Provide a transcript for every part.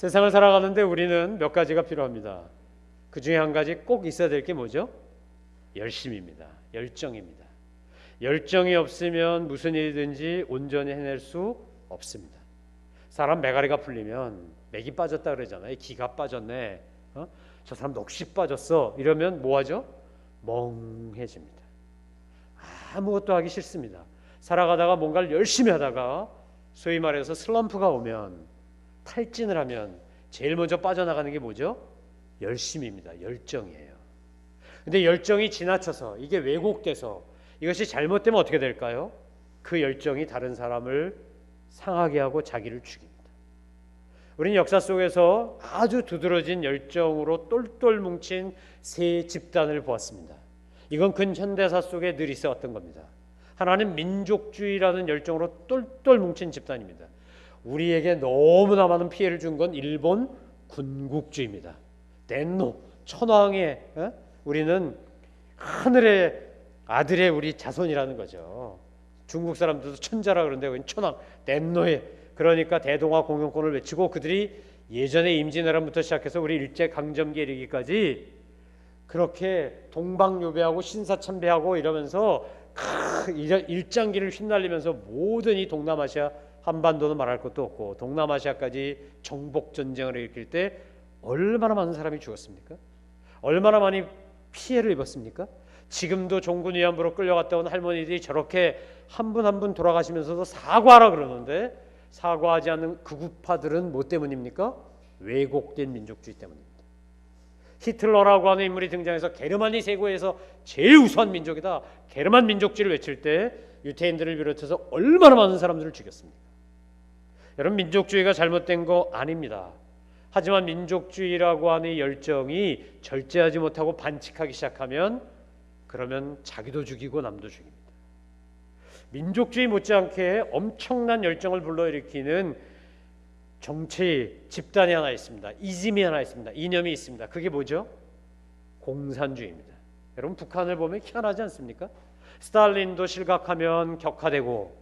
세상을 살아가는데 우리는 몇 가지가 필요합니다. 그 중에 한 가지 꼭 있어야 될 게 뭐죠? 열심입니다. 열정입니다. 열정이 없으면 무슨 일이든지 온전히 해낼 수 없습니다. 사람 매가리가 풀리면 맥이 빠졌다 그러잖아요. 기가 빠졌네. 저 사람 넋이 빠졌어. 이러면 뭐하죠? 멍해집니다. 아무것도 하기 싫습니다. 살아가다가 뭔가를 열심히 하다가 소위 말해서 슬럼프가 오면, 탈진을 하면 제일 먼저 빠져나가는 게 뭐죠? 열심입니다. 열정이에요. 근데 열정이 지나쳐서 이게 왜곡돼서 이것이 잘못되면 어떻게 될까요? 그 열정이 다른 사람을 상하게 하고 자기를 죽입니다. 우리는 역사 속에서 아주 두드러진 열정으로 똘똘 뭉친 세 집단을 보았습니다. 이건 근현대사 속에 늘 있어왔던 겁니다. 하나는 민족주의라는 열정으로 똘똘 뭉친 집단입니다. 우리에게 너무나 많은 피해를 준 건 일본 군국주의입니다. 덴노, 천황의 우리는 하늘의 아들의 우리 자손이라는 거죠. 중국 사람들도 천자라 그러는데 여기는 천황, 덴노의, 그러니까 대동아 공영권을 외치고 그들이 예전에 임진왜란부터 시작해서 우리 일제강점기에 이르기까지 그렇게 동방요배하고 신사참배하고 이러면서 일장기를 휘날리면서 모든 이 동남아시아, 한반도는 말할 것도 없고 동남아시아까지 정복전쟁을 일으킬 때 얼마나 많은 사람이 죽었습니까? 얼마나 많이 피해를 입었습니까? 지금도 종군 위안부로 끌려갔다 온 할머니들이 저렇게 한 분 한 분 돌아가시면서도 사과하라 그러는데 사과하지 않는 극우파들은 뭐 때문입니까? 왜곡된 민족주의 때문입니다. 히틀러라고 하는 인물이 등장해서 게르만이 세계에서 제일 우수한 민족이다, 게르만 민족주의를 외칠 때 유태인들을 비롯해서 얼마나 많은 사람들을 죽였습니까? 여러분, 민족주의가 잘못된 거 아닙니다. 하지만 민족주의라고 하는 열정이 절제하지 못하고 반칙하기 시작하면 그러면 자기도 죽이고 남도 죽입니다. 민족주의 못지않게 엄청난 열정을 불러일으키는 정치 집단이 하나 있습니다. 이즘이 하나 있습니다. 이념이 있습니다. 그게 뭐죠? 공산주의입니다. 여러분, 북한을 보면 희한하지 않습니까? 스탈린도 실각하면 격화되고,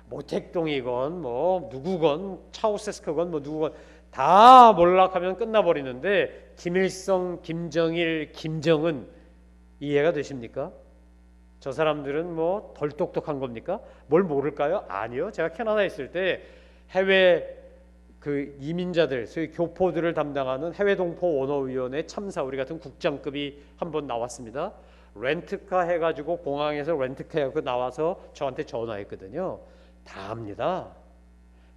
모택동이건 뭐 누구건 차우세스크건 뭐 누구건 다 몰락하면 끝나버리는데 김일성, 김정일, 김정은 이해가 되십니까? 저 사람들은 뭐 덜 똑똑한 겁니까? 뭘 모를까요? 아니요. 제가 캐나다에 있을 때 해외 그 이민자들, 소위 교포들을 담당하는 해외동포 원어위원회 참사, 우리 같은 국장급이 한번 나왔습니다. 렌트카 해가지고 공항에서 렌트카 해서 나와서 저한테 전화했거든요. 다 압니다.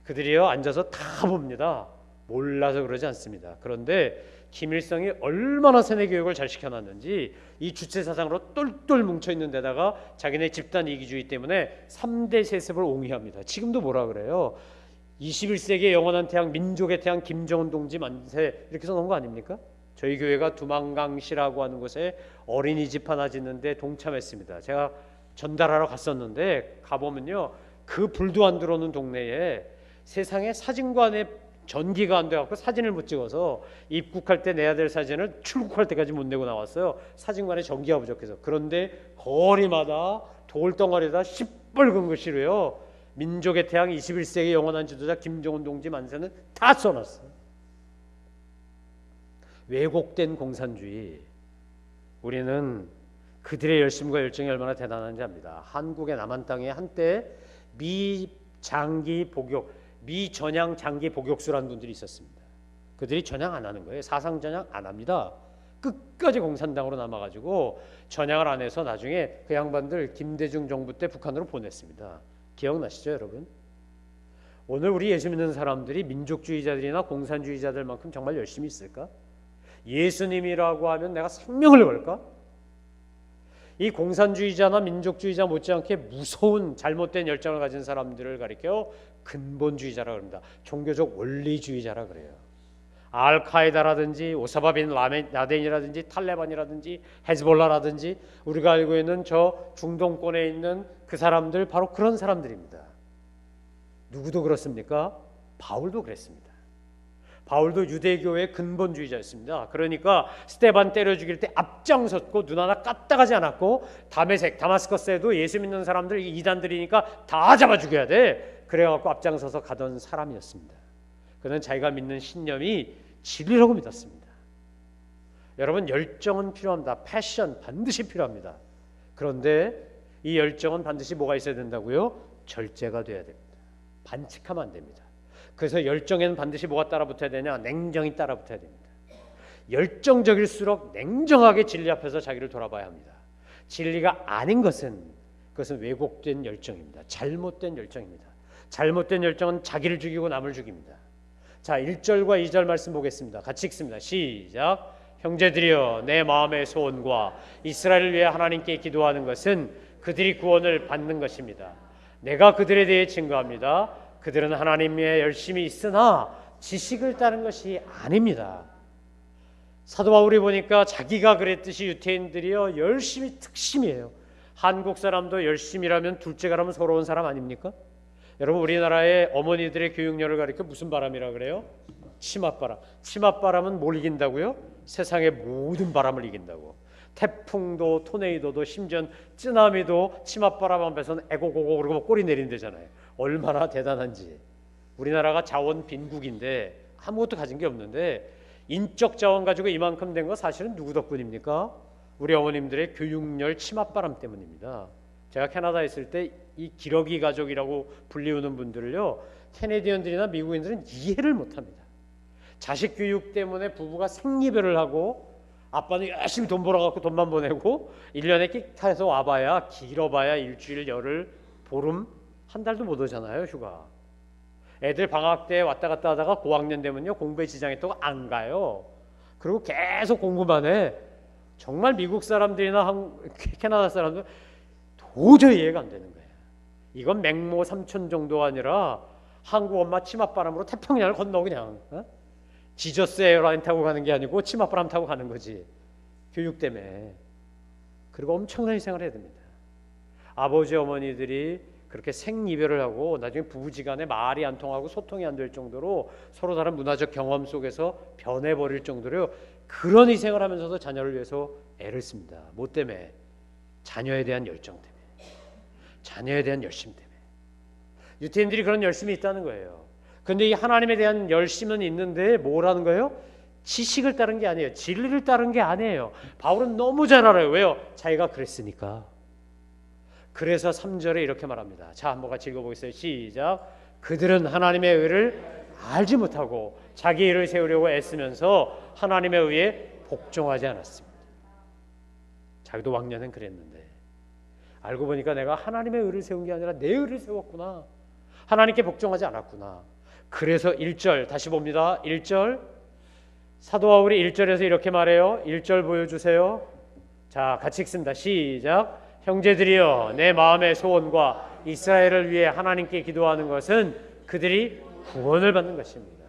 그들이요 앉아서 다 봅니다. 몰라서 그러지 않습니다. 그런데 김일성이 얼마나 세뇌 교육을 잘 시켜놨는지 이 주체사상으로 똘똘 뭉쳐있는 데다가 자기네 집단 이기주의 때문에 3대 세습을 옹이합니다. 지금도 뭐라 그래요? 21세기의 영원한 태양, 민족의 태양 김정은 동지 만세, 이렇게 써놓은 거 아닙니까? 저희 교회가 두만강시라고 하는 곳에 어린이집 하나 짓는데 동참했습니다. 제가 전달하러 갔었는데 가보면요, 그 불도 안 들어오는 동네에 세상에 사진관에 전기가 안 돼갖고 사진을 못 찍어서 입국할 때 내야 될 사진을 출국할 때까지 못 내고 나왔어요. 사진관에 전기가 부족해서. 그런데 거리마다 돌덩어리에다 시뻘건 글씨로요, 민족의 태양 21세기 영원한 지도자 김정은 동지 만세는 다 써놨어요. 왜곡된 공산주의. 우리는 그들의 열심과 열정이 얼마나 대단한지 압니다. 한국의 남한 땅에 한때 미장기 복역, 미전향 장기 복역수라는 분들이 있었습니다. 그들이 전향 안 하는 거예요. 사상 전향 안 합니다. 끝까지 공산당으로 남아가지고 전향을 안 해서 나중에 그 양반들 김대중 정부 때 북한으로 보냈습니다. 기억나시죠, 여러분? 오늘 우리 예수 믿는 사람들이 민족주의자들이나 공산주의자들만큼 정말 열심히 있을까? 예수님이라고 하면 내가 생명을 걸까? 이 공산주의자나 민족주의자 못지않게 무서운 잘못된 열정을 가진 사람들을 가리켜 근본주의자라고 합니다. 종교적 원리주의자라 그래요. 알카에다라든지 오사마 빈 라덴이라든지 탈레반이라든지 헤즈볼라라든지 우리가 알고 있는 저 중동권에 있는 그 사람들, 바로 그런 사람들입니다. 누구도 그렇습니까? 바울도 그랬습니다. 바울도 유대교의 근본주의자였습니다. 그러니까 스데반 때려 죽일 때 앞장섰고 눈 하나 까딱하지 않았고, 다마스커스에도 예수 믿는 사람들 이단들이니까 다 잡아 죽여야 돼, 그래갖고 앞장서서 가던 사람이었습니다. 그는 자기가 믿는 신념이 진리라고 믿었습니다. 여러분, 열정은 필요합니다. 패션 반드시 필요합니다. 그런데 이 열정은 반드시 뭐가 있어야 된다고요? 절제가 돼야 됩니다. 반칙하면 안 됩니다. 그래서 열정에는 반드시 뭐가 따라붙어야 되냐? 냉정이 따라붙어야 됩니다. 열정적일수록 냉정하게 진리 앞에서 자기를 돌아봐야 합니다. 진리가 아닌 그것은 왜곡된 열정입니다. 잘못된 열정입니다. 잘못된 열정은 자기를 죽이고 남을 죽입니다. 자, 1절과 2절 말씀 보겠습니다. 같이 읽습니다. 시작. 형제들이여, 내 마음의 소원과 이스라엘을 위해 하나님께 기도하는 것은 그들이 구원을 받는 것입니다. 내가 그들에 대해 증거합니다. 그들은 하나님의 열심이 있으나 지식을 따른 것이 아닙니다. 사도 바울이 보니까 자기가 그랬듯이 유태인들이요, 열심이 특심이에요. 한국 사람도 열심이라면 둘째가라면 서러운 사람 아닙니까? 여러분, 우리나라의 어머니들의 교육열을 가리켜 무슨 바람이라 그래요? 치맛바람. 치맛바람은 뭘 이긴다고요? 세상의 모든 바람을 이긴다고. 태풍도 토네이도도 심지어 쓰나미도 치맛바람 앞에서는 에고고고 그러고 꼬리 내린대잖아요. 얼마나 대단한지. 우리나라가 자원 빈국인데 아무것도 가진 게 없는데 인적 자원 가지고 이만큼 된 거 사실은 누구 덕분입니까? 우리 어머님들의 교육열 치맛바람 때문입니다. 제가 캐나다에 있을 때 이 기러기 가족이라고 불리우는 분들을요, 캐네디언들이나 미국인들은 이해를 못합니다. 자식 교육 때문에 부부가 생리별을 하고 아빠는 열심히 돈 벌어갖고 돈만 보내고 1년에 끽해서 와봐야 길어봐야 일주일, 열흘, 보름, 한 달도 못 오잖아요, 휴가. 애들 방학 때 왔다 갔다 하다가 고학년 되면요, 공부에 지장이 있다고 안 가요. 그리고 계속 공부만 해. 정말 미국 사람들이나 캐나다 사람들 도저히 이해가 안 되는 거예요. 이건 맹모 삼촌 정도가 아니라 한국 엄마 치맛바람으로 태평양을 건너 그냥 지저스 에어라인 타고 가는 게 아니고 치맛바람 타고 가는 거지. 교육 때문에. 그리고 엄청난 희생을 해야 됩니다. 아버지 어머니들이 그렇게 생이별을 하고 나중에 부부지간에 말이 안 통하고 소통이 안 될 정도로 서로 다른 문화적 경험 속에서 변해버릴 정도로 그런 희생을 하면서도 자녀를 위해서 애를 씁니다. 뭐 때문에? 자녀에 대한 열정 때문에, 자녀에 대한 열심 때문에. 유태인들이 그런 열심이 있다는 거예요. 그런데 이 하나님에 대한 열심은 있는데 뭐라는 거예요? 지식을 따른 게 아니에요. 진리를 따른 게 아니에요. 바울은 너무 잘 알아요. 왜요? 자기가 그랬으니까. 그래서 3절에 이렇게 말합니다. 자, 한번 같이 읽어보겠어요. 시작. 그들은 하나님의 의를 알지 못하고 자기 의를 세우려고 애쓰면서 하나님의 의에 복종하지 않았습니다. 자기도 왕년엔 그랬는데 알고 보니까 내가 하나님의 의를 세운 게 아니라 내 의를 세웠구나. 하나님께 복종하지 않았구나. 그래서 1절 다시 봅니다. 1절 사도 바울이 1절에서 이렇게 말해요. 1절 보여주세요. 자, 같이 읽습니다. 시작. 형제들이여, 내 마음의 소원과 이스라엘을 위해 하나님께 기도하는 것은 그들이 구원을 받는 것입니다.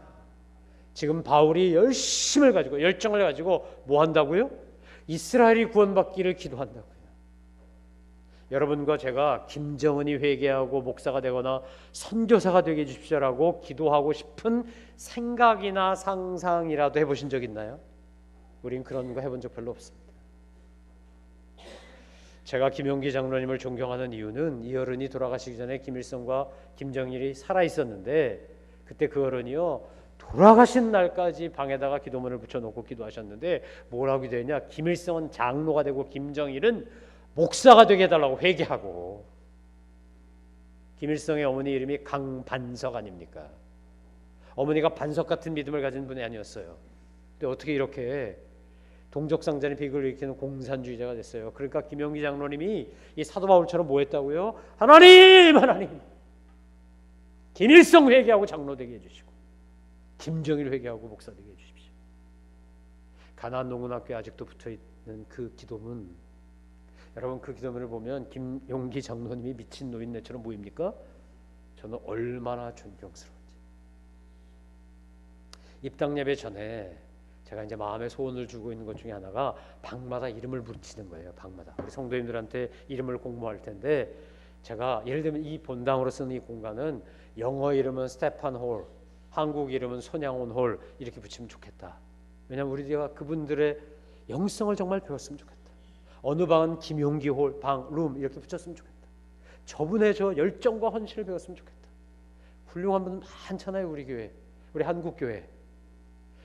지금 바울이 열심을 가지고 열정을 가지고 뭐 한다고요? 이스라엘이 구원받기를 기도한다고요. 여러분과 제가 김정은이 회개하고 목사가 되거나 선교사가 되게 해주십시오라고 기도하고 싶은 생각이나 상상이라도 해보신 적 있나요? 우린 그런 거 해본 적 별로 없습니다. 제가 김용기 장로님을 존경하는 이유는 이 어른이 돌아가시기 전에 김일성과 김정일이 살아있었는데 그때 그 어른이요, 돌아가신 날까지 방에다가 기도문을 붙여놓고 기도하셨는데 뭐라고 기도했냐? 김일성은 장로가 되고 김정일은 목사가 되게 해달라고 회개하고. 김일성의 어머니 이름이 강반석 아닙니까? 어머니가 반석 같은 믿음을 가진 분이 아니었어요. 근데 어떻게 이렇게 동족상잔의 비극을 일으키는 공산주의자가 됐어요. 그러니까 김용기 장로님이 이 사도 바울처럼 뭐 했다고요? 하나님! 김일성 회개하고 장로 되게 해주시고 김정일 회개하고 목사 되게 해주십시오. 가나안 농군학교에 아직도 붙어있는 그 기도문, 여러분 그 기도문을 보면 김용기 장로님이 미친 노인네처럼 보입니까? 저는 얼마나 존경스러운지. 입당 예배 전에 제가 이제 마음의 소원을 주고 있는 것 중에 하나가 방마다 이름을 붙이는 거예요. 방마다 우리 성도님들한테 이름을 공모할 텐데, 제가 예를 들면 이 본당으로 쓰는 이 공간은 영어 이름은 스테판 홀, 한국 이름은 손양원 홀 이렇게 붙이면 좋겠다. 왜냐하면 우리가 그분들의 영성을 정말 배웠으면 좋겠다. 어느 방은 김용기 홀, 방, 룸 이렇게 붙였으면 좋겠다. 저분의 저 열정과 헌신을 배웠으면 좋겠다. 훌륭한 분 많잖아요, 우리 교회. 우리 한국교회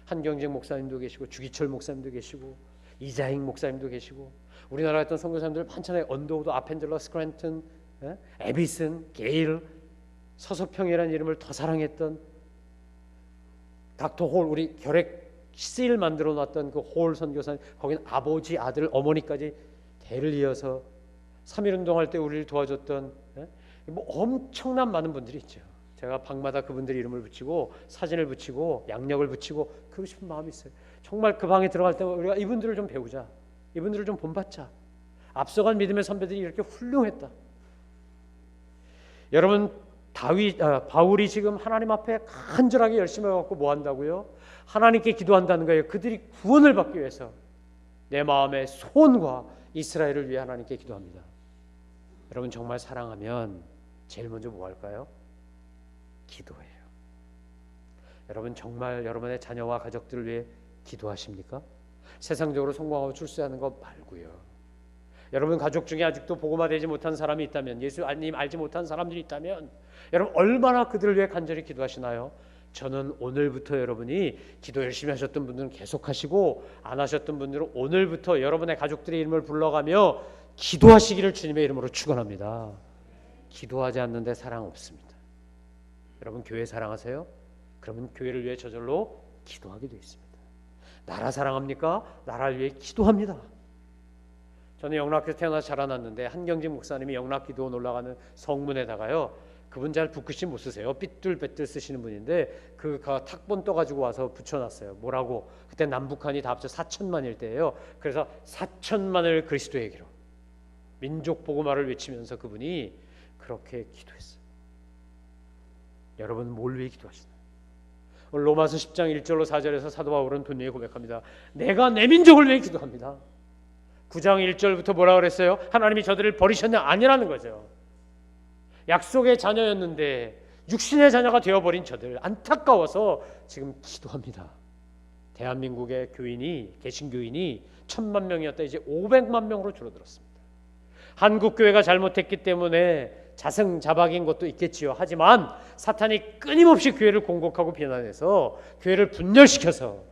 한경직 목사님도 계시고 주기철 목사님도 계시고 이자익 목사님도 계시고 우리나라에 있던 선교사님들 많잖아요. 언더우드, 아펜젤러, 스크랜튼, 에비슨, 게일, 서서평이라는 이름을 더 사랑했던 닥터 홀, 우리 결핵 실 만들어 놨던 그 홀 선교사님, 거긴 아버지, 아들, 어머니까지 대를 이어서 3.1운동 할 때 우리를 도와줬던 뭐 엄청난 많은 분들이 있죠. 제가 방마다 그분들 이름을 붙이고 사진을 붙이고 양력을 붙이고 그러고 싶은 마음이 있어요. 정말 그 방에 들어갈 때 우리가 이분들을 좀 배우자, 이분들을 좀 본받자. 앞서간 믿음의 선배들이 이렇게 훌륭했다. 여러분 바울이 지금 하나님 앞에 간절하게 열심히 해갖고 뭐 한다고요? 하나님께 기도한다는 거예요. 그들이 구원을 받기 위해서 내 마음의 소원과 이스라엘을 위해 하나님께 기도합니다. 여러분 정말 사랑하면 제일 먼저 뭐 할까요? 기도해요. 여러분 정말 여러분의 자녀와 가족들을 위해 기도하십니까? 세상적으로 성공하고 출세하는 것 말고요. 여러분 가족 중에 아직도 복음화되지 못한 사람이 있다면, 예수님 알지 못한 사람들이 있다면 여러분 얼마나 그들을 위해 간절히 기도하시나요? 저는 오늘부터 여러분이 기도 열심히 하셨던 분들은 계속하시고 안 하셨던 분들은 오늘부터 여러분의 가족들의 이름을 불러가며 기도하시기를 주님의 이름으로 축원합니다. 기도하지 않는데 사랑 없습니다. 여러분 교회 사랑하세요? 그러면 교회를 위해 저절로 기도하게 되어 있습니다. 나라 사랑합니까? 나라를 위해 기도합니다. 저는 영락에서 태어나서 자라났는데 한경직 목사님이 영락기도원 올라가는 성문에다가요, 그분 잘 붓글씨 못 쓰세요. 삐뚤빼뚤 쓰시는 분인데 그 탁본 떠가지고 와서 붙여놨어요. 뭐라고? 그때 남북한이 다 합쳐 4천만일 때예요. 그래서 4천만을 그리스도에게로, 민족 복음화를 외치면서 그분이 그렇게 기도했어요. 여러분 뭘 위해 기도하시나요? 오늘 로마서 10장 1절로 4절에서 사도 바울은 분명히 고백합니다. 내가 내 민족을 위해 기도합니다. 9장 1절부터 뭐라 그랬어요? 하나님이 저들을 버리셨냐? 아니라는 거죠. 약속의 자녀였는데 육신의 자녀가 되어버린 저들 안타까워서 지금 기도합니다. 대한민국의 교인이, 개신교인이 1,000만 명이었다 이제 500만 명으로 줄어들었습니다. 한국교회가 잘못했기 때문에 자승자박인 것도 있겠지요. 하지만 사탄이 끊임없이 교회를 공격하고 비난해서 교회를 분열시켜서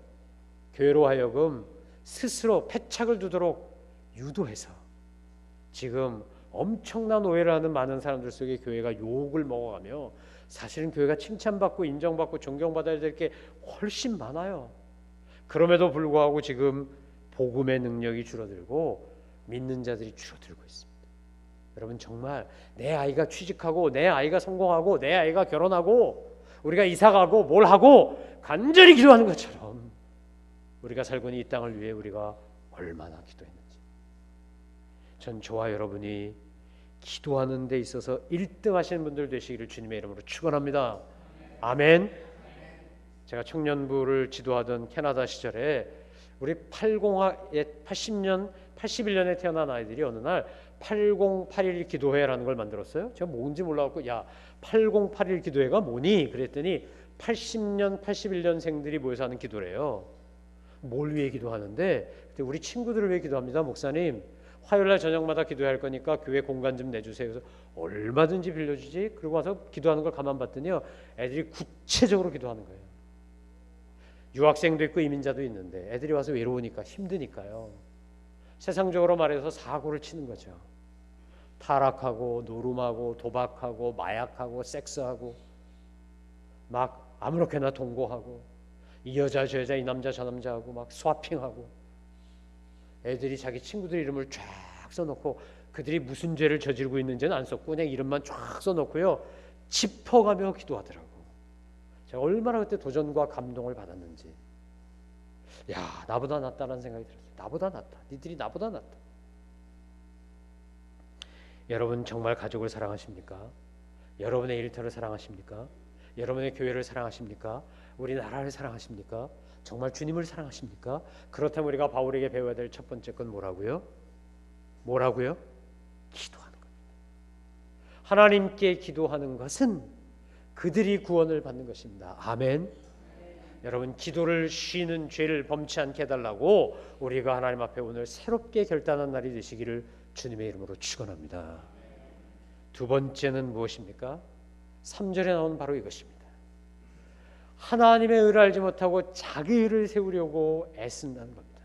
교회로 하여금 스스로 패착을 두도록 유도해서 지금 엄청난 오해를 하는 많은 사람들 속에 교회가 욕을 먹어가며 사실은 교회가 칭찬받고 인정받고 존경받아야 될 게 훨씬 많아요. 그럼에도 불구하고 지금 복음의 능력이 줄어들고 믿는 자들이 줄어들고 있습니다. 여러분 정말 내 아이가 취직하고 내 아이가 성공하고 내 아이가 결혼하고 우리가 이사가고 뭘 하고 간절히 기도하는 것처럼 우리가 살고 있는 이 땅을 위해 우리가 얼마나 기도했는지, 전 저와 여러분이 기도하는 데 있어서 1등 하시는 분들 되시기를 주님의 이름으로 축원합니다. 아멘. 제가 청년부를 지도하던 캐나다 시절에 우리 80년, 81년에 태어난 아이들이 어느 날 8081 기도회라는 걸 만들었어요. 제가 뭔지 몰라갖고 야 8081 기도회가 뭐니? 그랬더니 80년, 81년생들이 모여서 하는 기도래요. 뭘 위해 기도하는데 그때 우리 친구들을 위해 기도합니다. 목사님 화요일날 저녁마다 기도할 거니까 교회 공간 좀 내주세요. 그래서 얼마든지 빌려주지. 그러고 와서 기도하는 걸 가만 봤더니요, 애들이 구체적으로 기도하는 거예요. 유학생도 있고 이민자도 있는데 애들이 와서 외로우니까 힘드니까요, 세상적으로 말해서 사고를 치는 거죠. 타락하고 노름하고 도박하고 마약하고 섹스하고 막 아무렇게나 동거하고 이 여자 저 여자 이 남자 저 남자하고 막 스와핑하고, 애들이 자기 친구들 이름을 쫙 써놓고 그들이 무슨 죄를 저지르고 있는지는 안 썼고 그냥 이름만 쫙 써놓고요, 짚어가며 기도하더라고. 제가 얼마나 그때 도전과 감동을 받았는지. 야 나보다 낫다라는 생각이 들었어요. 나보다 낫다. 니들이 나보다 낫다. 여러분 정말 가족을 사랑하십니까? 여러분의 일터를 사랑하십니까? 여러분의 교회를 사랑하십니까? 우리나라를 사랑하십니까? 정말 주님을 사랑하십니까? 그렇다면 우리가 바울에게 배워야 될 첫 번째 건 뭐라고요? 뭐라고요? 기도하는 겁니다. 하나님께 기도하는 것은 그들이 구원을 받는 것입니다. 아멘. 여러분 기도를 쉬는 죄를 범치 않게 해달라고 우리가 하나님 앞에 오늘 새롭게 결단한 날이 되시기를 주님의 이름으로 축원합니다. 두 번째는 무엇입니까? 3절에 나오는 바로 이것입니다. 하나님의 의를 알지 못하고 자기 의를 세우려고 애쓴다는 겁니다.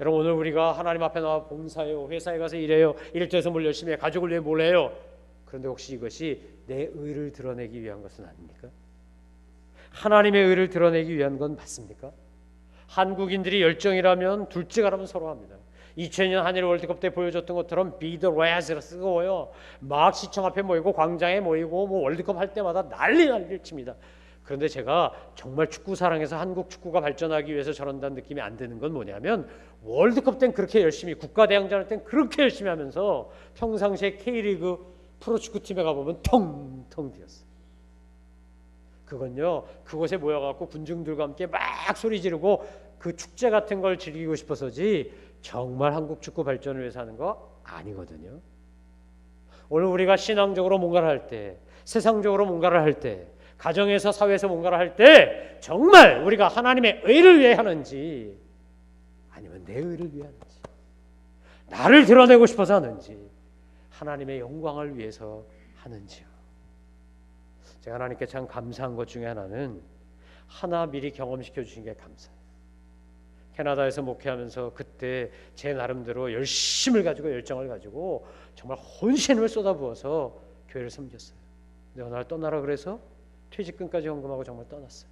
여러분, 오늘 우리가 하나님 앞에 나와 봉사해요, 회사에 가서 일해요, 일터에서 뭘 열심히 해, 가족을 위해 뭘 해요. 그런데 혹시 이것이 내 의를 드러내기 위한 것은 아닙니까? 하나님의 의를 드러내기 위한 건 맞습니까? 한국인들이 열정이라면 둘째가라면 서로 합니다. 2000년 한일 월드컵 때 보여줬던 것처럼 Be the Raz를 쓰고요, 막 시청 앞에 모이고 광장에 모이고 뭐 월드컵 할 때마다 난리를 칩니다. 그런데 제가 정말 축구 사랑해서 한국 축구가 발전하기 위해서 저런다는 느낌이 안 드는 건 뭐냐면, 월드컵 땐 그렇게 열심히, 국가대항전 할 땐 그렇게 열심히 하면서 평상시에 K리그 프로축구팀에 가보면 텅텅 비었어요. 그건요, 그곳에 모여갖고 군중들과 함께 막 소리 지르고 그 축제 같은 걸 즐기고 싶어서지 정말 한국 축구 발전을 위해서 하는 거 아니거든요. 오늘 우리가 신앙적으로 뭔가를 할 때, 세상적으로 뭔가를 할 때, 가정에서 사회에서 뭔가를 할 때 정말 우리가 하나님의 의를 위해 하는지, 아니면 내 의를 위해 하는지, 나를 드러내고 싶어서 하는지, 하나님의 영광을 위해서 하는지요. 제가 하나님께 참 감사한 것 중에 하나는 하나 미리 경험시켜 주신 게 감사해요. 캐나다에서 목회하면서 그때 제 나름대로 열심을 가지고, 열정을 가지고 정말 혼신을 쏟아부어서 교회를 섬겼어요. 근데 어느 날 떠나라 그래서 퇴직금까지 헌금하고 정말 떠났어요.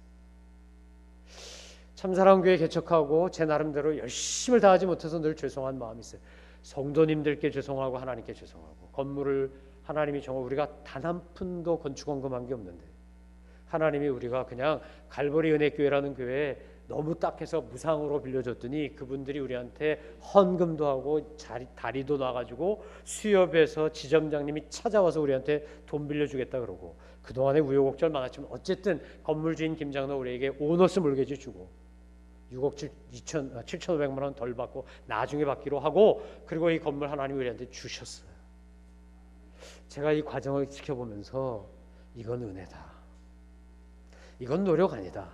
참사랑교회 개척하고 제 나름대로 열심을 다하지 못해서 늘 죄송한 마음이 있어요. 성도님들께 죄송하고 하나님께 죄송하고, 건물을 하나님이 정말 우리가 단 한 푼도 건축 헌금한 게 없는데 하나님이 우리가 그냥 갈보리 은혜교회라는 교회에 너무 딱해서 무상으로 빌려줬더니 그분들이 우리한테 헌금도 하고 다리도 놔가지고 수협에서 지점장님이 찾아와서 우리한테 돈 빌려주겠다 그러고, 그동안에 우여곡절 많았지만 어쨌든 건물주인 김장로 우리에게 오너스 몰개지 주고 6억 7,500만 원 덜 받고 나중에 받기로 하고, 그리고 이 건물 하나님이 우리한테 주셨어요. 제가 이 과정을 지켜보면서 이건 은혜다, 이건 노력 아니다,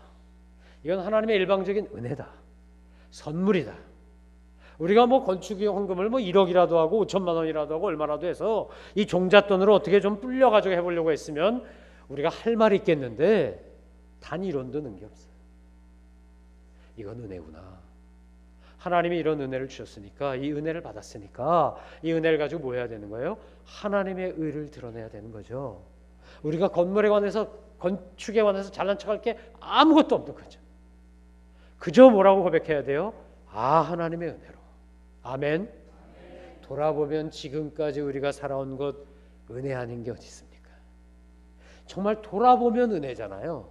이건 하나님의 일방적인 은혜다, 선물이다. 우리가 뭐 건축 헌금을 뭐 1억이라도 하고 5천만 원이라도 하고 얼마라도 해서 이 종잣돈으로 어떻게 좀 불려가지고 해보려고 했으면 우리가 할 말이 있겠는데 단 1원도 넣은 게 없어요. 이건 은혜구나. 하나님이 이런 은혜를 주셨으니까, 이 은혜를 받았으니까 이 은혜를 가지고 뭐 해야 되는 거예요? 하나님의 의를 드러내야 되는 거죠. 우리가 건물에 관해서, 건축에 관해서 잘난 척할 게 아무것도 없는 거죠. 그저 뭐라고 고백해야 돼요? 아, 하나님의 은혜로. 아멘. 돌아보면 지금까지 우리가 살아온 것 은혜 아닌 게 어디 있습니까? 정말 돌아보면 은혜잖아요.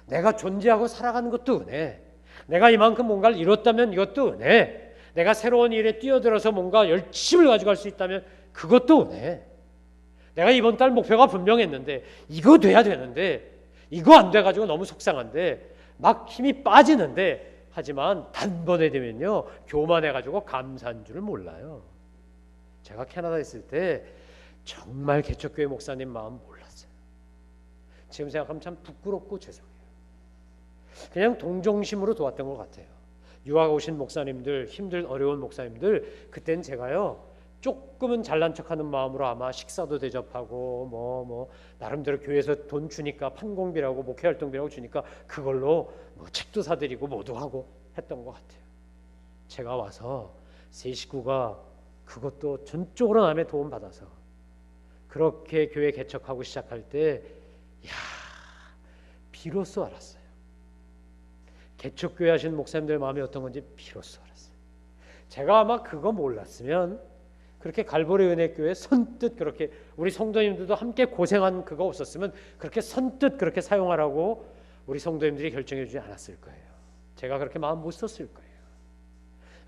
내가 존재하고 살아가는 것도 은혜, 내가 이만큼 뭔가를 이뤘다면 이것도 은혜, 내가 새로운 일에 뛰어들어서 뭔가 열심을 가지고 갈 수 있다면 그것도 은혜, 내가 이번 달 목표가 분명했는데 이거 돼야 되는데 이거 안 돼가지고 너무 속상한데 막 힘이 빠지는데, 하지만 단번에 되면요 교만해가지고 감사한 줄을 몰라요. 제가 캐나다에 있을 때 정말 개척교회 목사님 마음 몰랐어요. 지금 생각하면 참 부끄럽고 죄송해요. 그냥 동정심으로 도왔던 것 같아요. 유학 오신 목사님들, 힘들 어려운 목사님들, 그땐 제가요 조금은 잘난 척하는 마음으로 아마 식사도 대접하고 뭐 나름대로 교회에서 돈 주니까 판공비라고 목회활동비라고 주니까 그걸로 뭐 책도 사드리고 뭐도 하고 했던 것 같아요. 제가 와서 세 식구가 그것도 전적으로 남의 도움 받아서 그렇게 교회 개척하고 시작할 때, 비로소 알았어요. 개척교회 하시는 목사님들 마음이 어떤 건지 비로소 알았어요. 제가 아마 그거 몰랐으면 그렇게 갈보리 은혜교회 선뜻 그렇게 우리 성도님들도 함께 고생한 그거 없었으면 그렇게 선뜻 그렇게 사용하라고 우리 성도님들이 결정해 주지 않았을 거예요. 제가 그렇게 마음 못 썼을 거예요.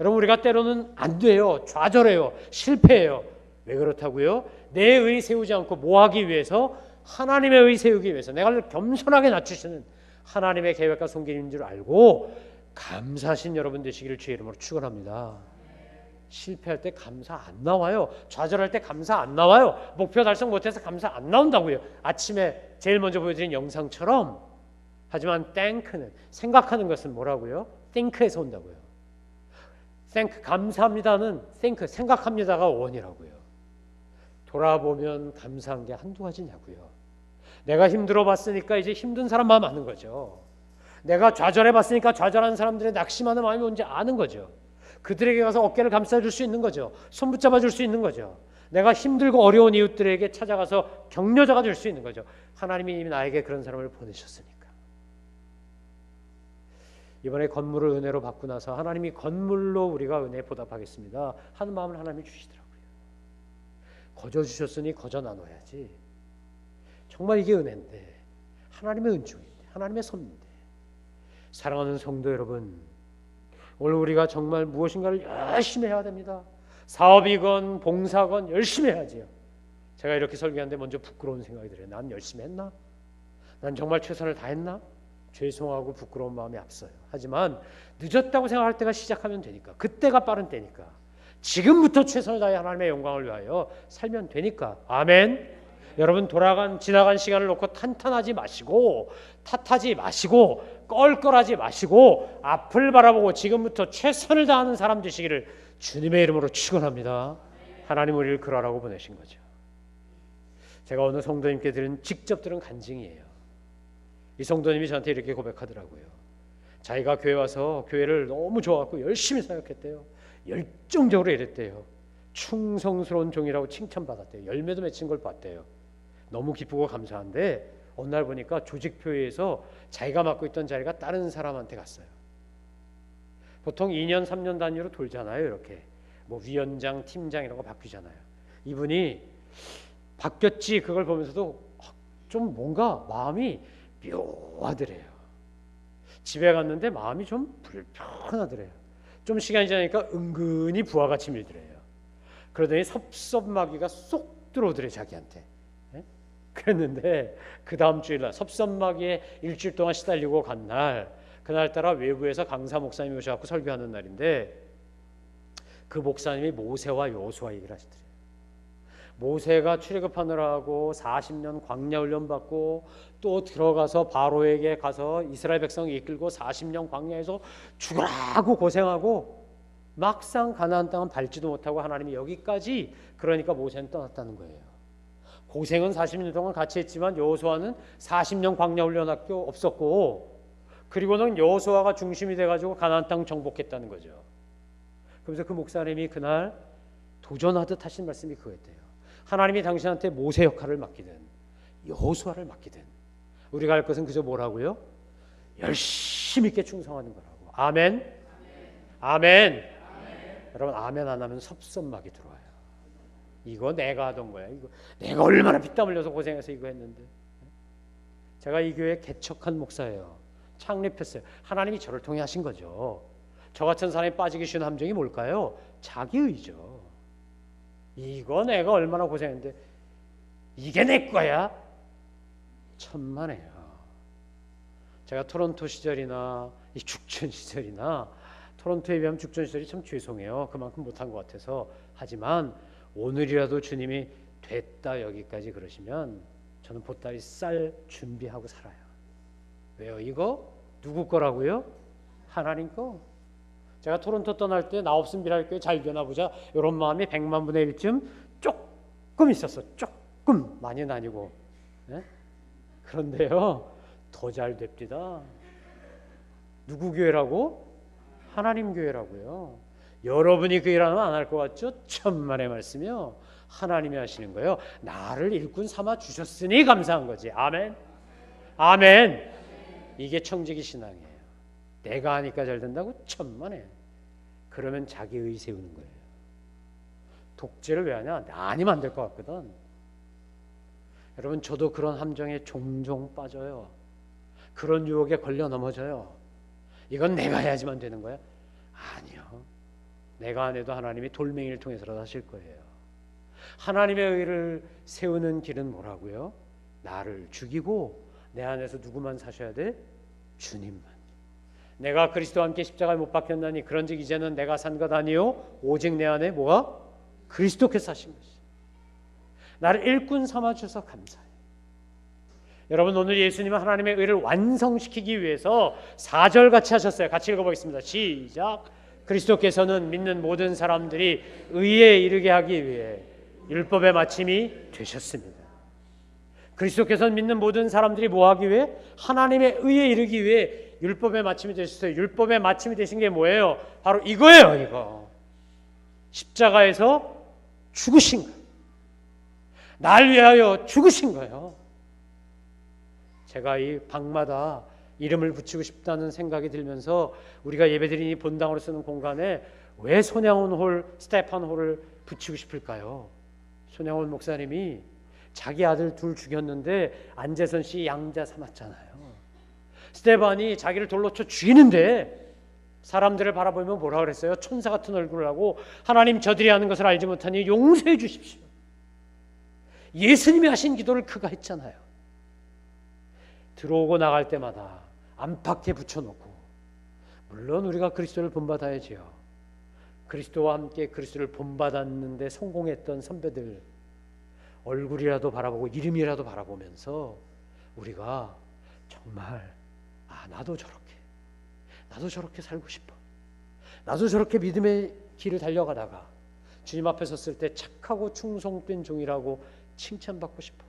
여러분, 우리가 때로는 안 돼요, 좌절해요, 실패해요. 왜 그렇다고요? 내 의 세우지 않고 뭐 하기 위해서? 하나님의 의 세우기 위해서, 내가 겸손하게 낮추시는 하나님의 계획과 손길인 줄 알고 감사하신 여러분 되시기를 주의 이름으로 축원합니다. 실패할 때 감사 안 나와요. 좌절할 때 감사 안 나와요. 목표 달성 못해서 감사 안 나온다고요. 아침에 제일 먼저 보여드린 영상처럼. 하지만 thank는, 생각하는 것은 뭐라고요? think에서 온다고요. thank, 감사합니다는 think, 생각합니다가 원이라고요. 돌아보면 감사한 게 한두 가지냐고요. 내가 힘들어 봤으니까 이제 힘든 사람 마음 아는 거죠. 내가 좌절해 봤으니까 좌절하는 사람들의 낙심하는 마음이 뭔지 아는 거죠. 그들에게 가서 어깨를 감싸줄 수 있는 거죠. 손 붙잡아 줄 수 있는 거죠. 내가 힘들고 어려운 이웃들에게 찾아가서 격려자가 될 수 있는 거죠. 하나님이 이미 나에게 그런 사람을 보내셨으니까. 이번에 건물을 은혜로 받고 나서 하나님이 건물로 우리가 은혜에 보답하겠습니다 하는 마음을 하나님이 주시더라고요. 거저 주셨으니 거저 나눠야지. 정말 이게 은혜인데, 하나님의 은총인데, 하나님의 선인데. 사랑하는 성도 여러분, 오늘 우리가 정말 무엇인가를 열심히 해야 됩니다. 사업이건 봉사건 열심히 해야지요. 제가 이렇게 설교하는데 먼저 부끄러운 생각이 들어요. 난 열심히 했나? 난 정말 최선을 다했나? 죄송하고 부끄러운 마음이 앞서요. 하지만 늦었다고 생각할 때가 시작하면 되니까, 그때가 빠른 때니까 지금부터 최선을 다해 하나님의 영광을 위하여 살면 되니까. 아멘. 여러분, 지나간 시간을 놓고 탄탄하지 마시고 탓하지 마시고 껄껄하지 마시고 앞을 바라보고 지금부터 최선을 다하는 사람 되시기를 주님의 이름으로 축원합니다. 하나님 우리를 그러라고 보내신 거죠. 제가 어느 성도님께 직접 들은 간증이에요. 이 성도님이 저한테 이렇게 고백하더라고요. 자기가 교회 와서 교회를 너무 좋아하고 열심히 사역했대요. 열정적으로 일했대요. 충성스러운 종이라고 칭찬받았대요. 열매도 맺힌 걸 봤대요. 너무 기쁘고 감사한데 어느 날 보니까 조직표에서 자기가 맡고 있던 자리가 다른 사람한테 갔어요. 보통 2년 3년 단위로 돌잖아요. 이렇게 뭐 위원장, 팀장 이런 거 바뀌잖아요. 이분이 바뀌었지 그걸 보면서도 좀 뭔가 마음이 묘하더래요. 집에 갔는데 마음이 좀 불편하더래요. 좀 시간이 지나니까 은근히 부하가 치밀더래요. 그러더니 섭섭마귀가 쏙 들어오더래요, 자기한테. 그랬는데 그 다음 주일날 섭섭마귀에 일주일 동안 시달리고 간 날, 그날따라 외부에서 강사 목사님이 오셔서 설교하는 날인데 그 목사님이 모세와 여호수아 얘기를 하시더래요. 모세가 출애굽하느라고 40년 광야 훈련 받고 또 들어가서 바로에게 가서 이스라엘 백성 이끌고 40년 광야에서 죽으라고 고생하고 막상 가나안 땅은 밟지도 못하고 하나님이 여기까지, 그러니까 모세는 떠났다는 거예요. 고생은 40년 동안 같이 했지만 여호수아는 40년 광야 훈련 학교 없었고, 그리고는 여호수아가 중심이 돼가지고 가나안 땅 정복했다는 거죠. 그래서 그 목사님이 그날 도전하듯 하신 말씀이 그거였대요. 하나님이 당신한테 모세 역할을 맡기든 여호수아를 맡기든 우리가 할 것은 그저 뭐라고요? 열심히 있게 충성하는 거라고. 아멘. 아멘. 여러분, 아멘 안 하면 섭섭하게 들어와요. 이거 내가 하던 거야. 이거 내가 얼마나 피땀 흘려서 고생해서 이거 했는데. 제가 이 교회 개척한 목사예요. 창립했어요. 하나님이 저를 통해 하신 거죠. 저 같은 사람이 빠지기 쉬운 함정이 뭘까요? 자기의죠. 이거 내가 얼마나 고생했는데 이게 내 거야? 천만에요. 제가 토론토 시절이나 이 죽전 시절이나 토론토에 비하면 죽전 시절이 참 죄송해요. 그만큼 못한 것 같아서. 하지만 오늘이라도 주님이 됐다 여기까지 그러시면 저는 보따리 쌀 준비하고 살아요. 왜요? 이거 누구 거라고요? 하나님 거. 제가 토론토 떠날 때 나 없으면 비랄 교회 잘 되나 보자 이런 마음이 100만 분의 1쯤 조금 있었어. 조금, 많이는 아니고. 네? 그런데요 더 잘 됩니다. 누구 교회라고? 하나님 교회라고요. 여러분이 그 일 하면 안 할 것 같죠? 천만의 말씀이요. 하나님이 하시는 거예요. 나를 일꾼 삼아 주셨으니 감사한 거지. 아멘. 아멘. 이게 청지기 신앙이에요. 내가 하니까 잘 된다고? 천만에. 그러면 자기의 세우는 거예요. 독재를 왜 하냐? 나 아니면 안 될 것 같거든. 여러분, 저도 그런 함정에 종종 빠져요. 그런 유혹에 걸려 넘어져요. 이건 내가 해야지만 되는 거야? 아니요. 내가 안 해도 하나님이 돌멩이를 통해서라도 하실 거예요. 하나님의 의를 세우는 길은 뭐라고요? 나를 죽이고 내 안에서 누구만 사셔야 돼? 주님만. 내가 그리스도와 함께 십자가에 못 박혔나니 그런즉 이제는 내가 산 것 아니요 오직 내 안에 뭐가? 그리스도께서 사신 것이. 나를 일꾼 삼아 주셔서 감사해요. 여러분, 오늘 예수님은 하나님의 의를 완성시키기 위해서 4절 같이 하셨어요. 같이 읽어보겠습니다. 시작. 그리스도께서는 믿는 모든 사람들이 의에 이르게 하기 위해 율법의 마침이 되셨습니다. 그리스도께서 믿는 모든 사람들이 뭐 하기 위해? 하나님의 의에 이르기 위해 율법의 마침이 되셨어요. 율법의 마침이 되신 게 뭐예요? 바로 이거예요. 이거 십자가에서 죽으신 거예요. 날 위하여 죽으신 거예요. 제가 이 방마다 이름을 붙이고 싶다는 생각이 들면서 우리가 예배드리는 본당으로 쓰는 공간에 왜 손양훈 스테판 홀을 붙이고 싶을까요? 손양훈 목사님이 자기 아들 둘 죽였는데 안재선 씨 양자 삼았잖아요. 스테반이 자기를 돌로 쳐 죽이는데 사람들을 바라보면 뭐라 그랬어요? 천사 같은 얼굴을 하고 하나님 저들이 하는 것을 알지 못하니 용서해 주십시오. 예수님이 하신 기도를 그가 했잖아요. 들어오고 나갈 때마다 안팎에 붙여놓고, 물론 우리가 그리스도를 본받아야지요. 그리스도와 함께 그리스도를 본받았는데 성공했던 선배들 얼굴이라도 바라보고 이름이라도 바라보면서 우리가 정말 나도 저렇게 살고 싶어. 나도 저렇게 믿음의 길을 달려가다가 주님 앞에 섰을 때 착하고 충성된 종이라고 칭찬받고 싶어.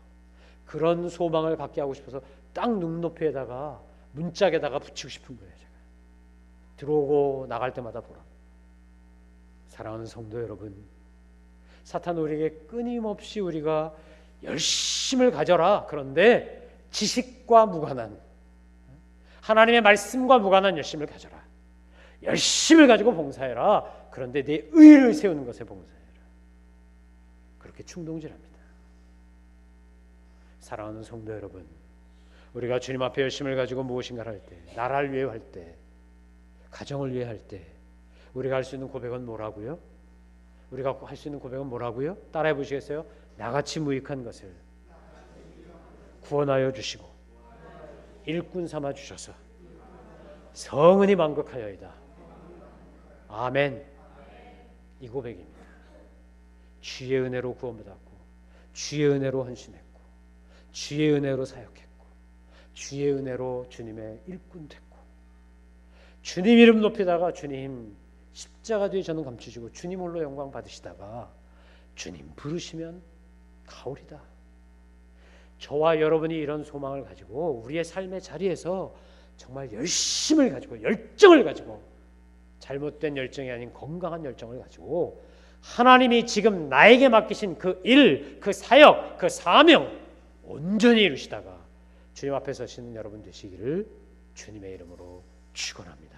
그런 소망을 갖게 하고 싶어서 딱 눈높이에다가 문짝에다가 붙이고 싶은 거예요. 제가 들어오고 나갈 때마다 보라. 사랑하는 성도 여러분, 사탄 우리에게 끊임없이 우리가 열심을 가져라. 그런데 지식과 무관한, 하나님의 말씀과 무관한 열심을 가져라. 열심을 가지고 봉사해라. 그런데 내 의를 세우는 것에 봉사해라. 그렇게 충동질합니다. 사랑하는 성도 여러분, 우리가 주님 앞에 열심을 가지고 무엇인가를 할 때, 나라를 위해 할 때, 가정을 위해 할 때 우리가 할 수 있는 고백은 뭐라고요? 우리가 할 수 있는 고백은 뭐라고요? 따라해 보시겠어요? 나같이 무익한 것을 구원하여 주시고 일꾼 삼아 주셔서 성은이 만극하여이다. 아멘. 이 고백입니다. 주의 은혜로 구원받았고, 주의 은혜로 헌신했고, 주의 은혜로 사역했고, 주의 은혜로 주님의 일꾼 됐고, 주님 이름 높이다가 주님 십자가 뒤에 저는 감추시고 주님 홀로 영광 받으시다가 주님 부르시면 가오리다. 저와 여러분이 이런 소망을 가지고 우리의 삶의 자리에서 정말 열심을 가지고 열정을 가지고, 잘못된 열정이 아닌 건강한 열정을 가지고 하나님이 지금 나에게 맡기신 그 일, 그 사역, 그 사명 온전히 이루시다가 주님 앞에 서시는 여러분 되시기를 주님의 이름으로 축원합니다.